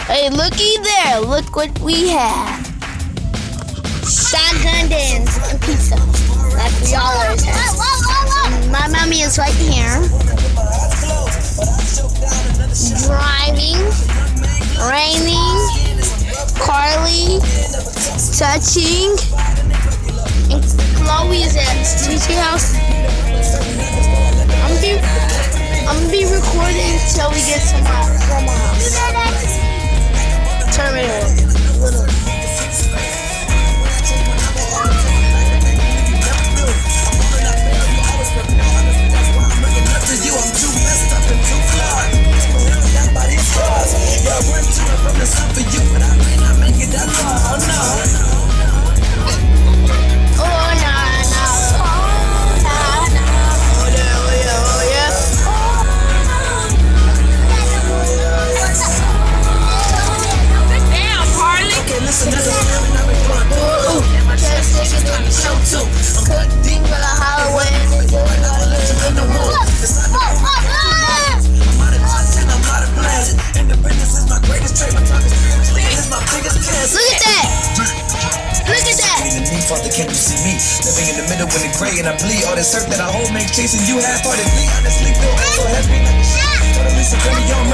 Hey, looky there. Look what we have. Shotgun dance and pizza. Like we always have. My mommy is right here. Driving. Raining. Carly. Touching. And Chloe is at Teaching House. I'm gonna be recording until we get to my grandma's house. Turn it on. Little. Can't you see me living in the middle when it gray and I bleed all this hurt that I hold makes chasing you half-heartedly honestly feel so heavy like a shit totally so pretty young